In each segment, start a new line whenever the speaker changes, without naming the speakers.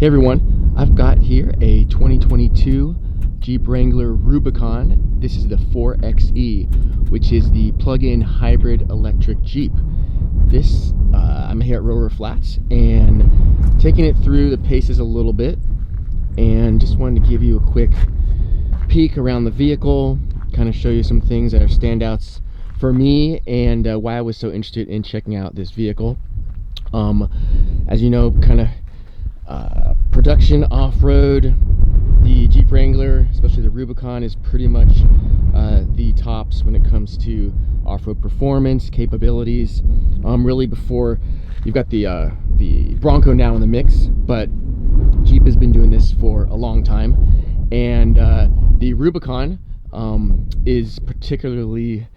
Hey everyone, I've got here a 2022 Jeep Wrangler Rubicon. This is the 4XE, which is the plug-in hybrid electric Jeep. I'm here at Rover Flats and taking it through the paces a little bit, and just wanted to give you a quick peek around the vehicle, kind of show you some things that are standouts for me and why I was so interested in checking out this vehicle. As you know, kind of production off-road, the Jeep Wrangler, especially the Rubicon, is pretty much the tops when it comes to off-road performance capabilities. Really, before you've got the Bronco now in the mix, but Jeep has been doing this for a long time, and the Rubicon is particularly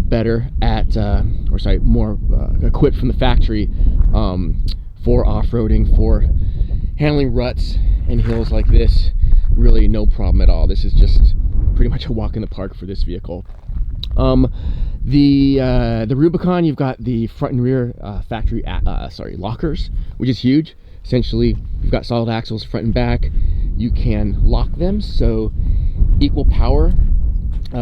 better at, more equipped from the factory for off-roading, for handling ruts and hills like this. Really no problem at all. This is just pretty much a walk in the park for this vehicle. The Rubicon, you've got the front and rear factory lockers, which is huge. Essentially, you've got solid axles front and back. You can lock them so equal power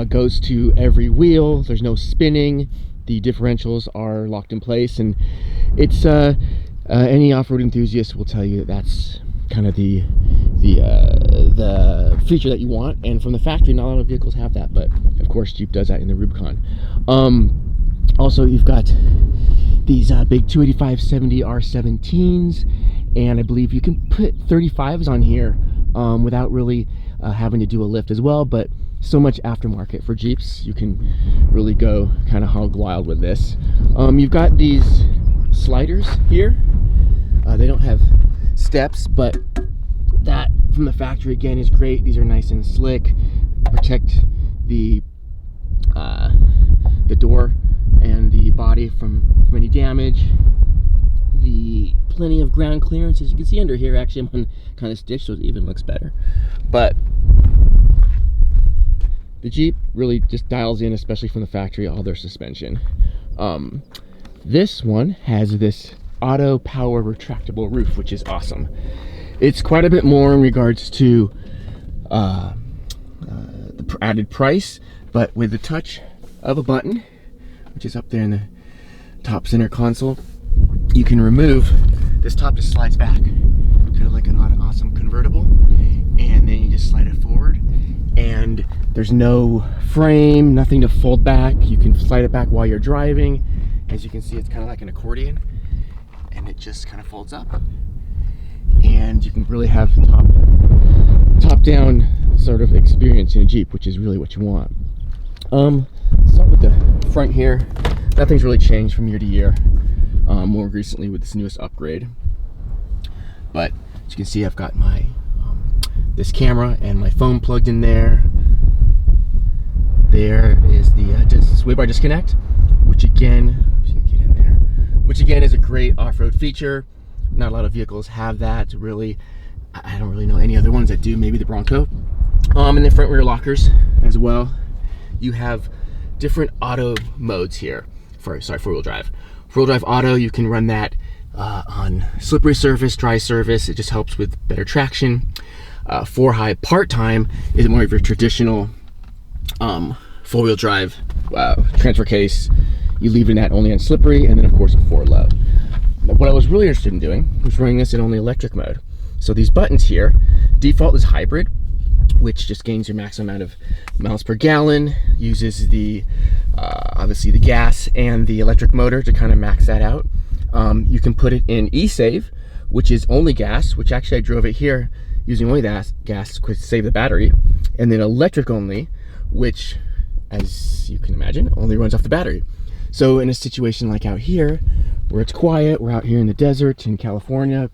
goes to every wheel. There's no spinning. The differentials are locked in place, and it's any off-road enthusiast will tell you that that's kind of the feature that you want. And from the factory, not a lot of vehicles have that, but of course Jeep does that in the Rubicon. Also, you've got these big 285/70 R17s, and I believe you can put 35s on here without really having to do a lift as well. But so much aftermarket for Jeeps, you can really go kind of hog wild with this. You've got these sliders here. They don't have steps, but that from the factory again is great. These are nice and slick, protect the door and the body from any damage. The plenty of ground clearance, as you can see under here. Actually, I'm on kind of stitched, so it even looks better. But the Jeep really just dials in, especially from the factory, all their suspension. This one has this auto power retractable roof, which is awesome. It's quite a bit more in regards to the added price, but with the touch of a button, which is up there in the top center console, you can remove this top. Just slides back, kind of like an awesome convertible, and then you just slide it forward, and there's no frame, nothing to fold back. You can slide it back while you're driving. As you can see, it's kind of like an accordion, and it just kind of folds up, and you can really have top down sort of experience in a Jeep, which is really what you want. Start with the front here. Nothing's really changed from year to year, more recently with this newest upgrade. But as you can see, I've got my this camera and my phone plugged in there. There is the sway bar disconnect, which again, you can get in there, which again is a great off-road feature. Not a lot of vehicles have that, really. I don't really know any other ones that do, maybe the Bronco. And the front rear lockers as well. You have different auto modes here for four-wheel drive. Four-wheel drive auto, you can run that on slippery surface, dry surface. It just helps with better traction. For high part-time is more of your traditional four-wheel drive transfer case. You leave it in that only on slippery, and then of course for low. What I was really interested in doing was running this in only electric mode. So these buttons here, default is hybrid, which just gains your maximum amount of miles per gallon, uses the obviously the gas and the electric motor to kind of max that out. You can put it in e-save, which is only gas, which actually I drove it here using only gas to save the battery, and then electric only, which, as you can imagine, only runs off the battery. So in a situation like out here, where it's quiet, we're out here in the desert in California,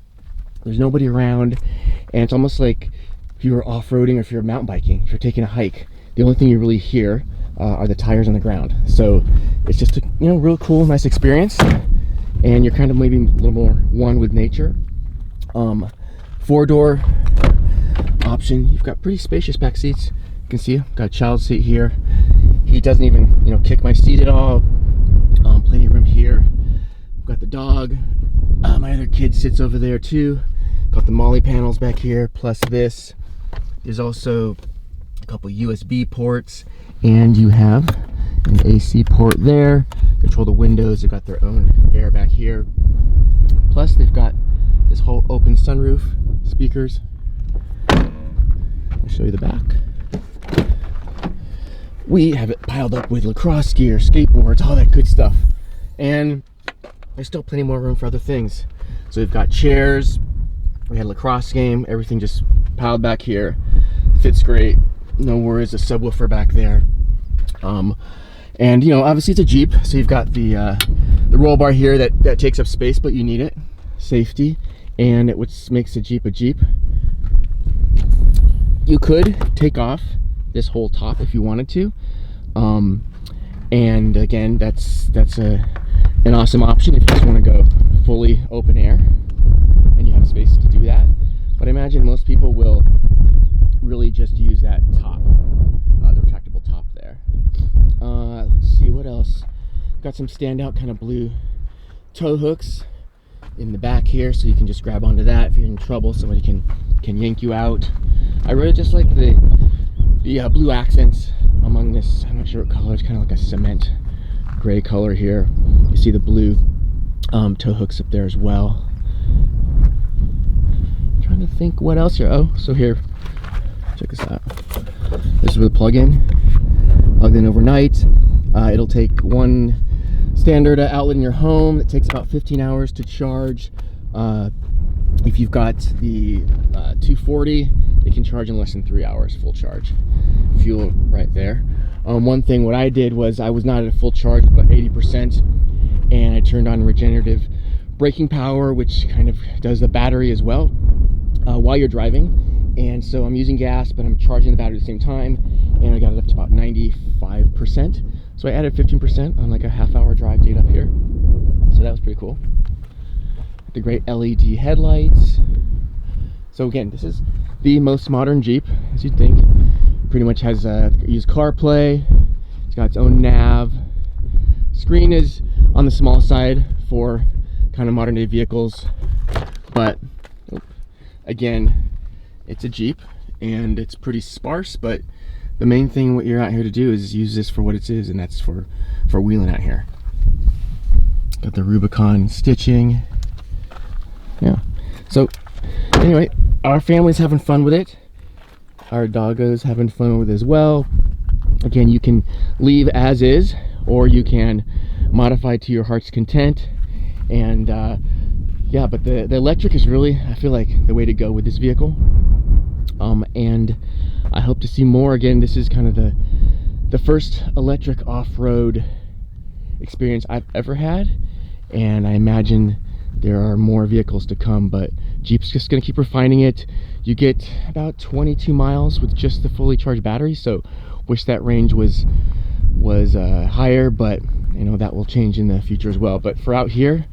there's nobody around, and it's almost like if you were off-roading or if you're mountain biking, if you're taking a hike, the only thing you really hear are the tires on the ground. So it's just a real cool, nice experience, and you're kind of maybe a little more one with nature. Four-door option. You've got pretty spacious back seats. You can see got a child seat here. He doesn't even kick my seat at all. Plenty of room here. I've got the dog. My other kid sits over there too. Got the Molly panels back here, plus this. There's also a couple USB ports, and you have an AC port there. Control the windows. They've got their own air back here. Plus they've got this whole open sunroof, speakers. I'll show you the back. We have it piled up with lacrosse gear, skateboards, all that good stuff. And there's still plenty more room for other things. So we've got chairs, we had a lacrosse game, everything just piled back here. Fits great, no worries, a subwoofer back there. And you know, obviously it's a Jeep, so you've got the roll bar here that takes up space, but you need it. Safety, and it which makes the Jeep a Jeep. You could take off this whole top if you wanted to, and again, that's an awesome option if you just want to go fully open air and you have space to do that. But I imagine most people will really just use that top, the retractable top there. Let's see what else. Got some standout kind of blue tow hooks in the back here, so you can just grab onto that if you're in trouble. Somebody can yank you out. I really just like the blue accents among this. I'm not sure what color. It's kind of like a cement gray color here. You see the blue tow hooks up there as well. Trying to think what else here. Oh, so here, check this out. This is with a plug-in. Plugged in overnight. It'll take one standard outlet in your home. It takes about 15 hours to charge. If you've got the 240, it can charge in less than 3 hours full charge. Fuel right there. One thing, what I did was I was not at a full charge, but 80%, and I turned on regenerative braking power, which kind of does the battery as well while you're driving. And so I'm using gas, but I'm charging the battery at the same time, and I got it up to about 95%. So I added 15% on like a half-hour drive to get up here. So that was pretty cool. The great LED headlights. So again, this is the most modern Jeep, as you'd think. Pretty much has used CarPlay. It's got its own nav. Screen is on the small side for kind of modern day vehicles, but again, it's a Jeep and it's pretty sparse. But the main thing what you're out here to do is use this for what it is, and that's for wheeling out here. Got the Rubicon stitching. Yeah. So anyway, our family's having fun with it. Our doggo's having fun with it as well. Again, you can leave as is, or you can modify to your heart's content. And yeah, but the electric is really, I feel like, the way to go with this vehicle. And I hope to see more. Again, this is kind of the first electric off-road experience I've ever had, and I imagine there are more vehicles to come, but Jeep's just going to keep refining it. You get about 22 miles with just the fully charged battery, so wish that range was higher, but you know, that will change in the future as well. But for out here,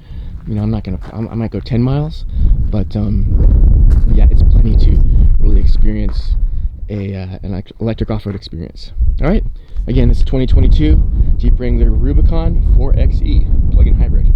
you know, I might go 10 miles, but yeah, it's plenty to really experience an electric off-road experience. All right, again, this is 2022 Jeep Wrangler Rubicon 4XE plug-in hybrid.